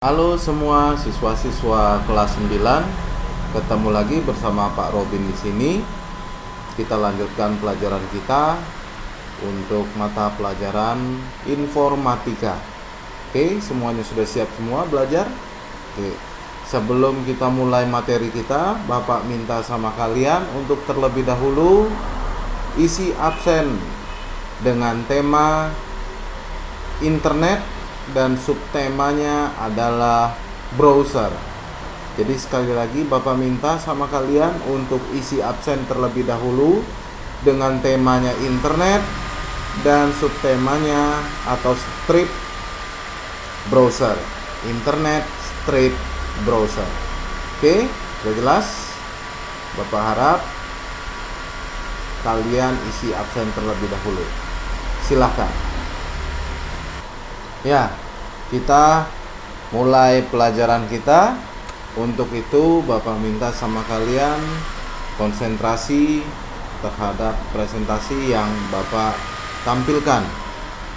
Halo semua siswa-siswa kelas 9, ketemu lagi bersama Pak Robin di sini. Kita lanjutkan pelajaran kita untuk mata pelajaran informatika. Oke, semuanya sudah siap semua belajar? Oke. Sebelum kita mulai materi kita, Bapak minta sama kalian untuk terlebih dahulu isi absen dengan tema internet dan subtemanya adalah browser. Jadi sekali lagi Bapak minta sama kalian untuk isi absen terlebih dahulu dengan temanya internet dan subtemanya atau strip browser. Internet strip browser. Oke, sudah jelas? Bapak harap kalian isi absen terlebih dahulu. Silahkan. Ya, kita mulai pelajaran kita. Untuk itu Bapak minta sama kalian konsentrasi terhadap presentasi yang Bapak tampilkan.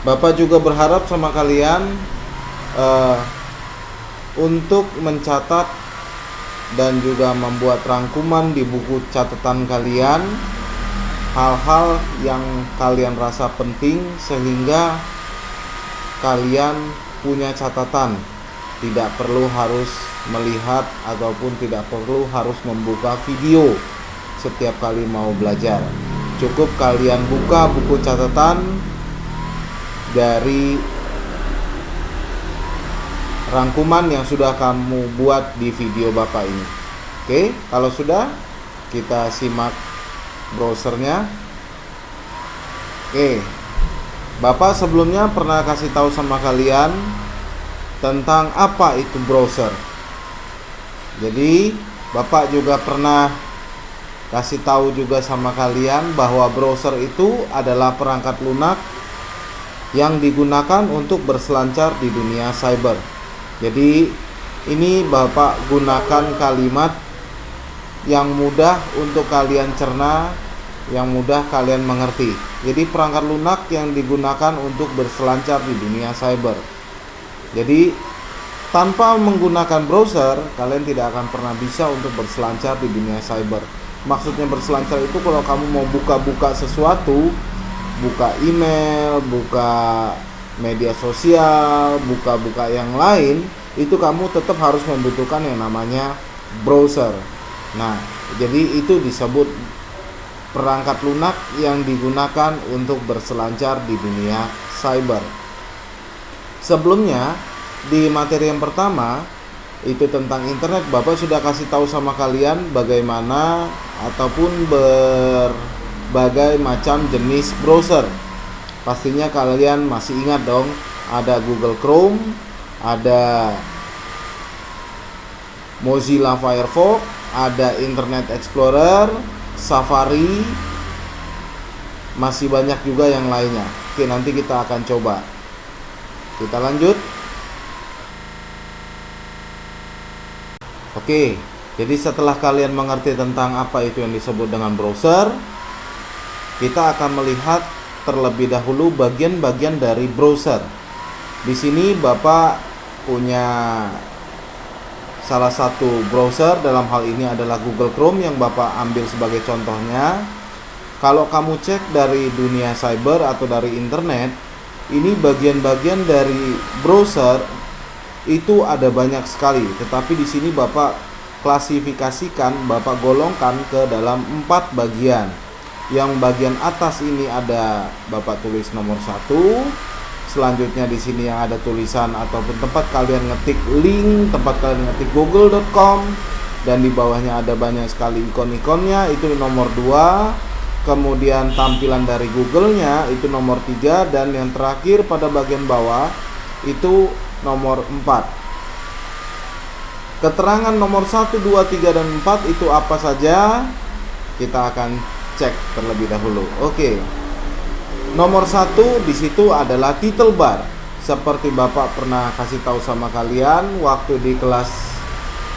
Bapak juga berharap sama kalian untuk mencatat dan juga membuat rangkuman di buku catatan kalian hal-hal yang kalian rasa penting sehingga kalian punya catatan, tidak perlu harus melihat ataupun tidak perlu harus membuka video setiap kali mau belajar. Cukup kalian buka buku catatan dari rangkuman yang sudah kamu buat di video Bapak ini. Oke, kalau sudah, kita simak browsernya. Oke, Bapak sebelumnya pernah kasih tahu sama kalian tentang apa itu browser. Jadi Bapak juga pernah kasih tahu juga sama kalian bahwa browser itu adalah perangkat lunak yang digunakan untuk berselancar di dunia cyber. Jadi ini Bapak gunakan kalimat yang mudah untuk kalian cerna, yang mudah kalian mengerti. Jadi perangkat lunak yang digunakan untuk berselancar di dunia cyber. Jadi tanpa menggunakan browser, kalian tidak akan pernah bisa untuk berselancar di dunia cyber. Maksudnya berselancar itu kalau kamu mau buka-buka sesuatu, buka email, buka media sosial, buka-buka yang lain, itu kamu tetap harus membutuhkan yang namanya browser. Nah, jadi itu disebut perangkat lunak yang digunakan untuk berselancar di dunia cyber. Sebelumnya, di materi yang pertama itu tentang internet, Bapak sudah kasih tahu sama kalian bagaimana ataupun berbagai macam jenis browser. Pastinya kalian masih ingat dong, ada Google Chrome, ada Mozilla Firefox, ada Internet Explorer, Safari, masih banyak juga yang lainnya. Oke, nanti kita akan coba. Kita lanjut. Oke, jadi setelah kalian mengerti tentang apa itu yang disebut dengan browser, kita akan melihat terlebih dahulu bagian-bagian dari browser. Di sini Bapak punya salah satu browser, dalam hal ini adalah Google Chrome yang Bapak ambil sebagai contohnya. Kalau kamu cek dari dunia cyber atau dari internet, ini bagian-bagian dari browser itu ada banyak sekali. Tetapi di sini Bapak klasifikasikan, Bapak golongkan ke dalam 4 bagian. Yang bagian atas ini ada Bapak tulis nomor 1. Selanjutnya di sini yang ada tulisan ataupun tempat kalian ngetik link, tempat kalian ngetik google.com, dan di bawahnya ada banyak sekali ikon-ikonnya, itu nomor 2. Kemudian tampilan dari Google-nya itu nomor 3, dan yang terakhir pada bagian bawah itu nomor 4. Keterangan nomor 1, 2, 3, dan 4 itu apa saja? Kita akan cek terlebih dahulu. Oke. Nomor 1 di situ adalah title bar. Seperti Bapak pernah kasih tahu sama kalian waktu di kelas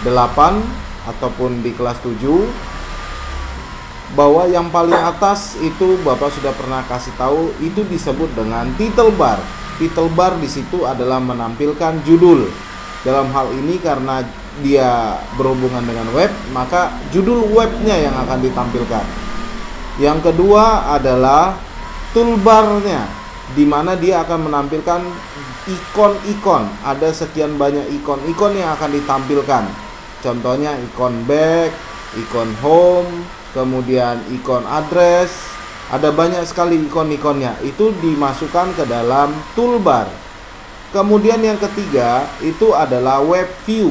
8 ataupun di kelas 7, bahwa yang paling atas itu Bapak sudah pernah kasih tahu, itu disebut dengan title bar. Title bar di situ adalah menampilkan judul. Dalam hal ini karena dia berhubungan dengan web, maka judul webnya yang akan ditampilkan. Yang kedua adalah toolbarnya, di mana dia akan menampilkan ikon-ikon. Ada sekian banyak ikon-ikon yang akan ditampilkan. Contohnya ikon back, ikon home, kemudian ikon address. Ada banyak sekali ikon-ikonnya. Itu dimasukkan ke dalam toolbar. Kemudian yang ketiga itu adalah web view,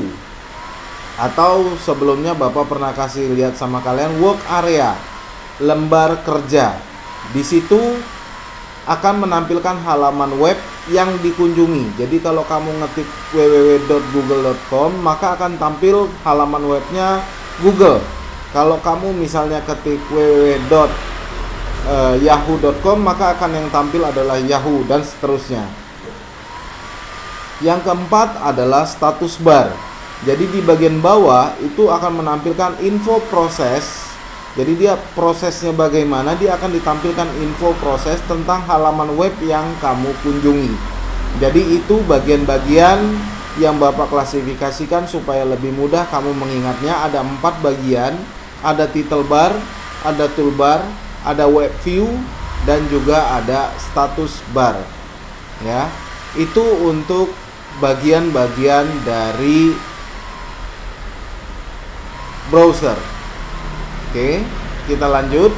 atau sebelumnya Bapak pernah kasih lihat sama kalian work area, lembar kerja. Di situ akan menampilkan halaman web yang dikunjungi. Jadi kalau kamu ngetik www.google.com, maka akan tampil halaman webnya Google. Kalau kamu misalnya ketik www.yahoo.com, maka akan yang tampil adalah Yahoo, dan seterusnya. Yang keempat adalah status bar. Jadi di bagian bawah itu akan menampilkan info proses. Jadi dia prosesnya bagaimana, dia akan ditampilkan info proses tentang halaman web yang kamu kunjungi. Jadi itu bagian-bagian yang Bapak klasifikasikan supaya lebih mudah kamu mengingatnya. Ada 4 bagian, ada title bar, ada toolbar, ada web view, dan juga ada status bar. Ya, itu untuk bagian-bagian dari browser. Oke, kita lanjut.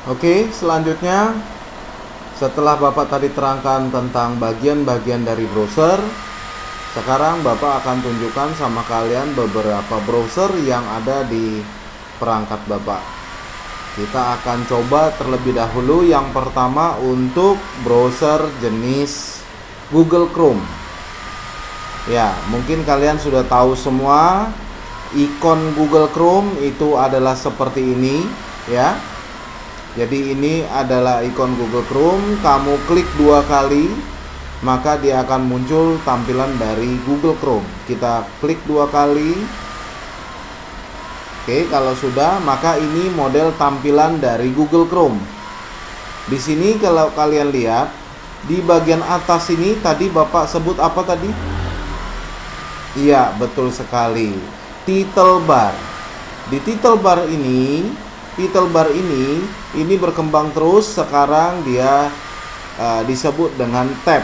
Oke, selanjutnya setelah Bapak tadi terangkan tentang bagian-bagian dari browser, sekarang Bapak akan tunjukkan sama kalian beberapa browser yang ada di perangkat Bapak. Kita akan coba terlebih dahulu yang pertama untuk browser jenis Google Chrome. Ya, mungkin kalian sudah tahu semua ikon Google Chrome itu adalah seperti ini, ya. Jadi ini adalah ikon Google Chrome. Kamu klik 2 kali, maka dia akan muncul tampilan dari Google Chrome. Kita klik 2 kali. Oke, kalau sudah, maka ini model tampilan dari Google Chrome. Di sini kalau kalian lihat, di bagian atas ini tadi Bapak sebut apa tadi? Iya, betul sekali. Title bar. Di title bar ini berkembang terus. Sekarang dia disebut dengan tab.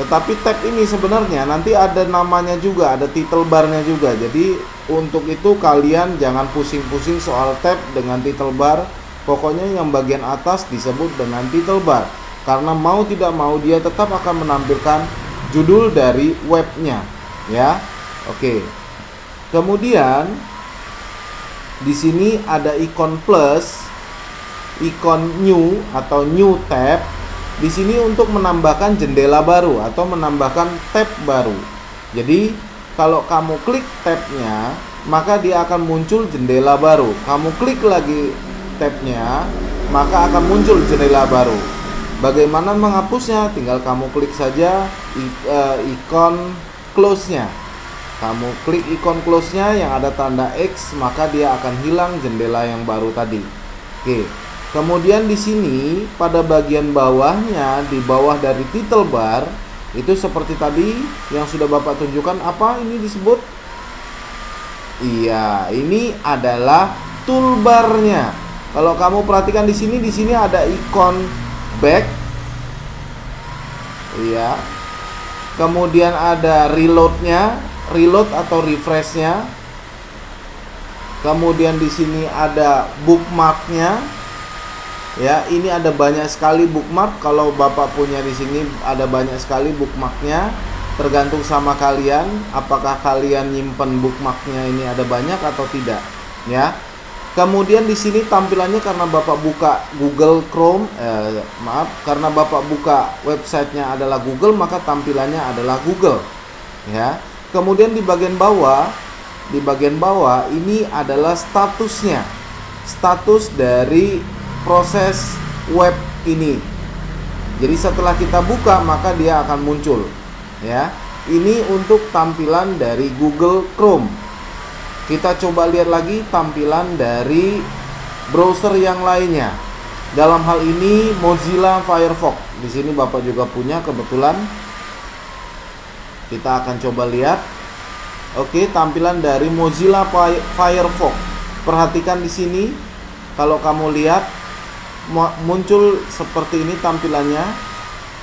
Tetapi tab ini sebenarnya nanti ada namanya juga, ada title barnya juga. Jadi untuk itu kalian jangan pusing-pusing soal tab dengan title bar. Pokoknya yang bagian atas disebut dengan title bar, karena mau tidak mau dia tetap akan menampilkan judul dari webnya, ya. Oke. Kemudian di sini ada ikon plus, ikon new atau new tab. Di sini untuk menambahkan jendela baru atau menambahkan tab baru. Jadi kalau kamu klik tabnya, maka dia akan muncul jendela baru. Kamu klik lagi tabnya, maka akan muncul jendela baru. Bagaimana menghapusnya? Tinggal kamu klik saja ikon close-nya. Kamu klik ikon close-nya yang ada tanda X, maka dia akan hilang jendela yang baru tadi. Oke. Kemudian di sini pada bagian bawahnya, di bawah dari title bar, itu seperti tadi yang sudah Bapak tunjukkan, apa ini disebut? Iya, ini adalah toolbarnya. Kalau kamu perhatikan di sini ada ikon back. Iya. Kemudian ada reload-nya, reload atau refresh-nya. Kemudian di sini ada bookmark-nya. Ya, ini ada banyak sekali bookmark. Kalau Bapak punya di sini ada banyak sekali bookmarknya. Tergantung sama kalian, apakah kalian nyimpen bookmarknya ini ada banyak atau tidak, ya. Kemudian di sini tampilannya karena Bapak buka Google Chrome, karena Bapak buka websitenya adalah Google, maka tampilannya adalah Google, ya. Kemudian di bagian bawah ini adalah statusnya, status dari proses web ini. Jadi setelah kita buka, maka dia akan muncul, ya. Ini untuk tampilan dari Google Chrome. Kita coba lihat lagi tampilan dari browser yang lainnya. Dalam hal ini Mozilla Firefox. Di sini Bapak juga punya kebetulan. Kita akan coba lihat. Oke, tampilan dari Mozilla Firefox. Perhatikan di sini. Kalau kamu lihat muncul seperti ini tampilannya,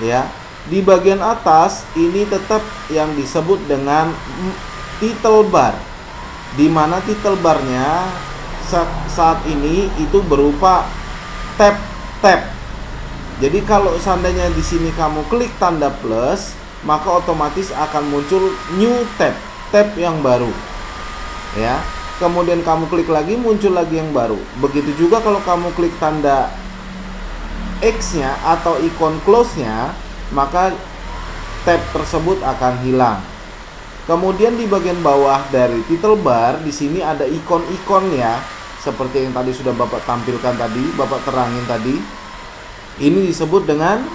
ya. Di bagian atas ini tetap yang disebut dengan title bar, di mana title barnya saat ini itu berupa tab. Jadi kalau seandainya di sini kamu klik tanda plus, maka otomatis akan muncul new tab yang baru, ya. Kemudian kamu klik lagi, muncul lagi yang baru. Begitu juga kalau kamu klik tanda X-nya atau ikon close-nya, maka tab tersebut akan hilang. Kemudian di bagian bawah dari title bar di sini ada ikon-ikon ya, seperti yang tadi sudah Bapak tampilkan tadi, Bapak terangin tadi. Ini disebut dengan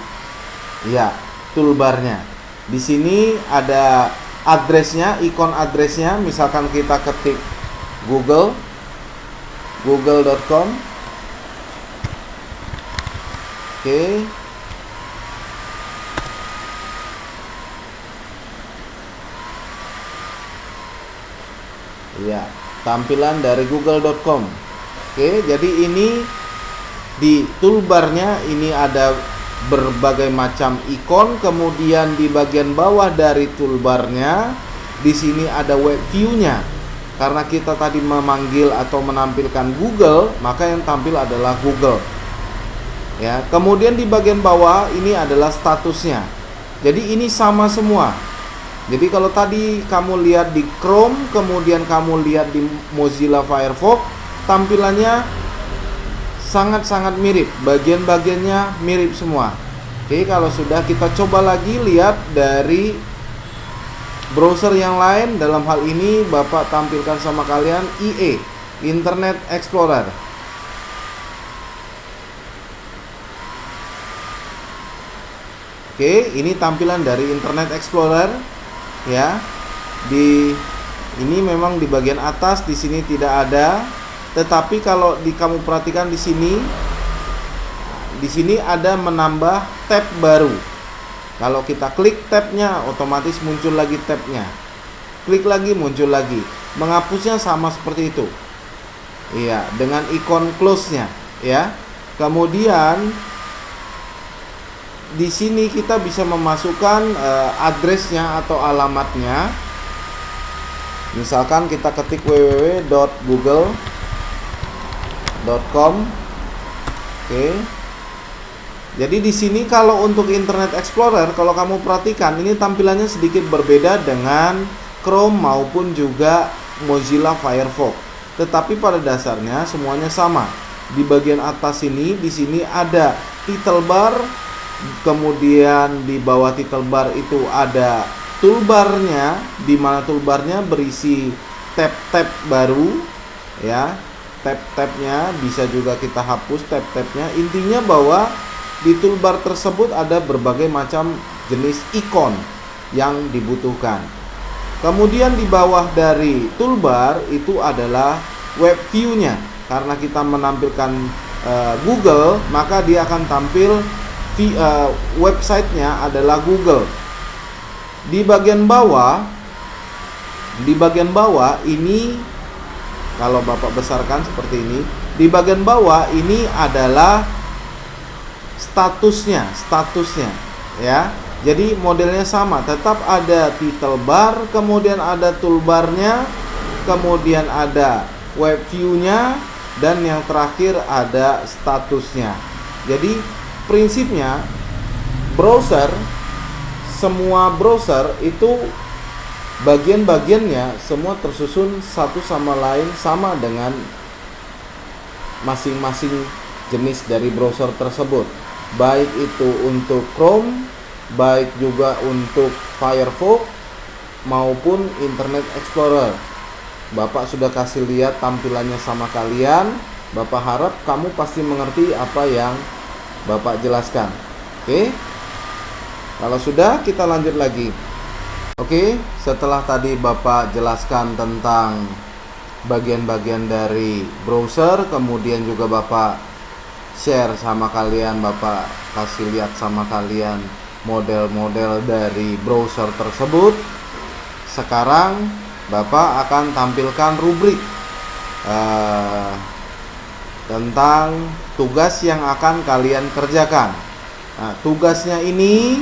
ya toolbarnya. Di sini ada addressnya, ikon addressnya. Misalkan kita ketik google.com. Oke. Ya, tampilan dari google.com. Oke, jadi ini di toolbarnya ini ada berbagai macam ikon. Kemudian di bagian bawah dari toolbarnya di sini ada web view-nya. Karena kita tadi memanggil atau menampilkan Google, maka yang tampil adalah Google. Ya, kemudian di bagian bawah ini adalah statusnya. Jadi ini sama semua. Jadi kalau tadi kamu lihat di Chrome, kemudian kamu lihat di Mozilla Firefox, tampilannya sangat-sangat mirip, bagian-bagiannya mirip semua. Oke, kalau sudah, kita coba lagi lihat dari browser yang lain. Dalam hal ini Bapak tampilkan sama kalian IE, Internet Explorer. Oke, ini tampilan dari Internet Explorer ya. Ini memang di bagian atas, di sini tidak ada. Tetapi kalau kamu perhatikan di sini ada menambah tab baru. Kalau kita klik tabnya, otomatis muncul lagi tabnya. Klik lagi, muncul lagi. Menghapusnya sama seperti itu. Iya, dengan ikon close-nya, ya. Kemudian di sini kita bisa memasukkan addressnya atau alamatnya. Misalkan kita ketik www.google.com. Oke. Jadi di sini kalau untuk Internet Explorer, kalau kamu perhatikan ini tampilannya sedikit berbeda dengan Chrome maupun juga Mozilla Firefox. Tetapi pada dasarnya semuanya sama. Di bagian atas ini, di sini ada title bar, kemudian di bawah title bar itu ada toolbarnya, di mana toolbarnya berisi tab-tab baru, ya. Tab-tabnya bisa juga kita hapus tab-tabnya. Intinya bahwa di toolbar tersebut ada berbagai macam jenis ikon yang dibutuhkan. Kemudian di bawah dari toolbar itu adalah web view-nya. Karena kita menampilkan Google, maka dia akan tampil websitenya adalah Google. Di bagian bawah ini, kalau Bapak besarkan seperti ini, di bagian bawah ini adalah statusnya, ya. Jadi modelnya sama, tetap ada title bar, kemudian ada toolbarnya, kemudian ada web view-nya, dan yang terakhir ada statusnya. Jadi prinsipnya semua browser itu bagian-bagiannya semua tersusun satu sama lain, sama dengan masing-masing jenis dari browser tersebut. Baik itu untuk Chrome, baik juga untuk Firefox maupun Internet Explorer. Bapak sudah kasih lihat tampilannya sama kalian. Bapak harap kamu pasti mengerti apa yang Bapak jelaskan. Oke. Kalau sudah, kita lanjut lagi. Oke, setelah tadi Bapak jelaskan tentang bagian-bagian dari browser, kemudian juga Bapak share sama kalian, Bapak kasih lihat sama kalian model-model dari browser tersebut. Sekarang Bapak akan tampilkan rubrik tentang tugas yang akan kalian kerjakan. Nah, tugasnya ini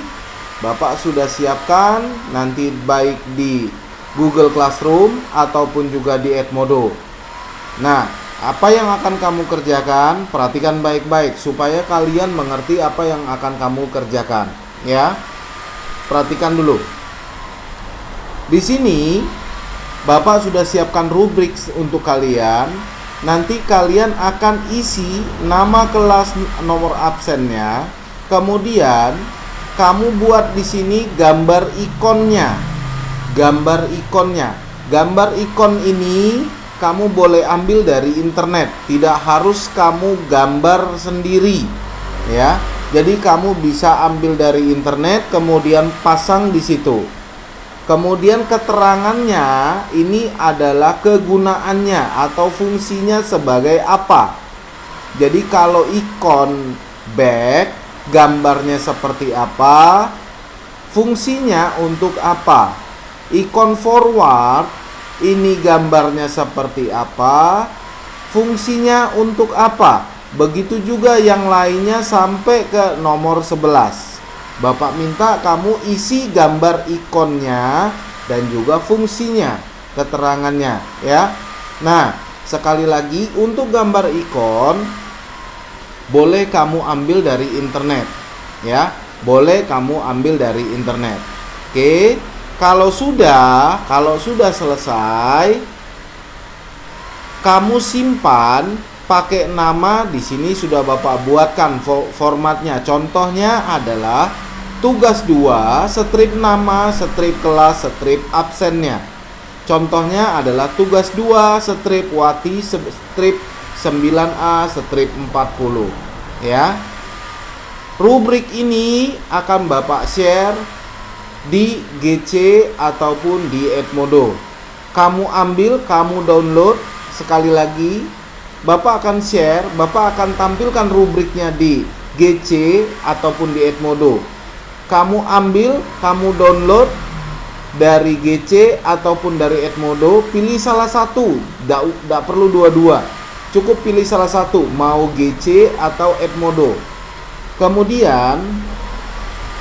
Bapak sudah siapkan nanti baik di Google Classroom ataupun juga di Edmodo. Nah, apa yang akan kamu kerjakan? Perhatikan baik-baik supaya kalian mengerti apa yang akan kamu kerjakan, ya. Perhatikan dulu. Di sini Bapak sudah siapkan rubrik untuk kalian. Nanti kalian akan isi nama kelas, nomor absennya. Kemudian kamu buat di sini gambar ikonnya. Gambar ikon ini kamu boleh ambil dari internet, tidak harus kamu gambar sendiri, ya. Jadi kamu bisa ambil dari internet kemudian pasang di situ. Kemudian keterangannya ini adalah kegunaannya atau fungsinya sebagai apa. Jadi kalau ikon back gambarnya seperti apa, fungsinya untuk apa. Ikon forward ini gambarnya seperti apa, fungsinya untuk apa. Begitu juga yang lainnya sampai ke nomor 11. Bapak minta kamu isi gambar ikonnya dan juga fungsinya, keterangannya, ya. Nah, sekali lagi untuk gambar ikon boleh kamu ambil dari internet, ya. Boleh kamu ambil dari internet. Oke. Kalau sudah selesai, kamu simpan pakai nama. Di sini sudah Bapak buatkan formatnya. Contohnya adalah tugas 2, strip nama, strip kelas, strip absennya. Contohnya adalah tugas 2, strip Wati, strip 9A, strip 40, ya. Rubrik ini akan Bapak share di GC ataupun di Edmodo. Kamu ambil, kamu download. Sekali lagi Bapak akan share, Bapak akan tampilkan rubriknya di GC ataupun di Edmodo. Kamu ambil, kamu download dari GC ataupun dari Edmodo. Pilih salah satu, tidak perlu dua-dua, cukup pilih salah satu, mau GC atau Edmodo. Kemudian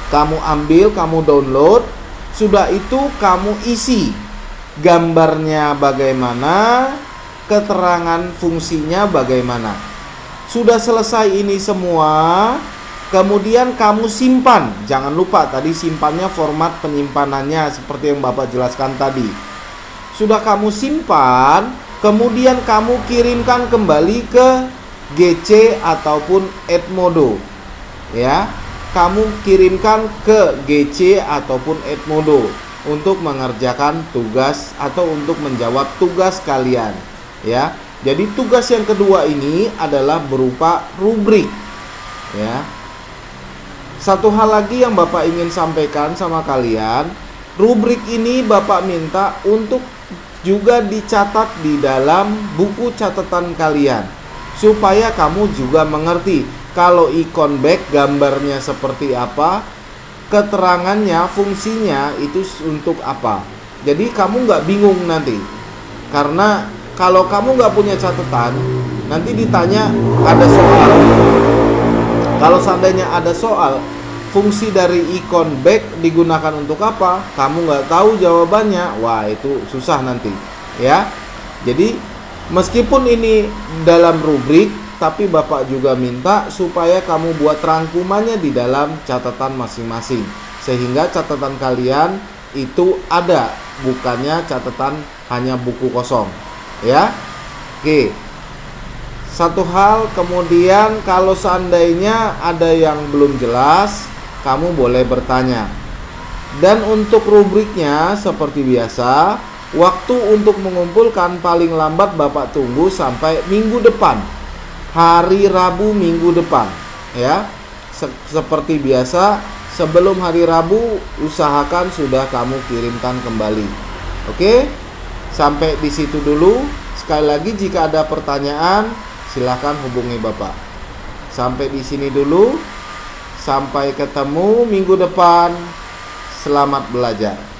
kamu ambil, kamu download. Sudah itu kamu isi gambarnya bagaimana, keterangan fungsinya bagaimana. Sudah selesai ini semua, kemudian kamu simpan. Jangan lupa tadi simpannya, format penyimpanannya seperti yang Bapak jelaskan tadi. Sudah kamu simpan, kemudian kamu kirimkan kembali ke GC ataupun Edmodo, ya. Kamu kirimkan ke GC ataupun Edmodo untuk mengerjakan tugas atau untuk menjawab tugas kalian, ya. Jadi tugas yang kedua ini adalah berupa rubrik, ya. Satu hal lagi yang Bapak ingin sampaikan sama kalian, rubrik ini Bapak minta untuk juga dicatat di dalam buku catatan kalian supaya kamu juga mengerti kalau ikon back gambarnya seperti apa, keterangannya, fungsinya itu untuk apa. Jadi kamu nggak bingung nanti. Karena kalau kamu nggak punya catatan, nanti ditanya ada soal. Kalau seandainya ada soal, fungsi dari ikon back digunakan untuk apa, kamu nggak tahu jawabannya, wah itu susah nanti, ya. Jadi meskipun ini dalam rubrik, tapi Bapak juga minta supaya kamu buat rangkumannya di dalam catatan masing-masing, sehingga catatan kalian itu ada, bukannya catatan hanya buku kosong, ya. Oke. Satu hal, kemudian kalau seandainya ada yang belum jelas, kamu boleh bertanya. Dan untuk rubriknya seperti biasa, waktu untuk mengumpulkan paling lambat Bapak tunggu sampai minggu depan, hari Rabu minggu depan, ya. Seperti biasa, sebelum hari Rabu usahakan sudah kamu kirimkan kembali. Oke? Sampai di situ dulu. Sekali lagi jika ada pertanyaan, silakan hubungi Bapak. Sampai di sini dulu. Sampai ketemu minggu depan. Selamat belajar.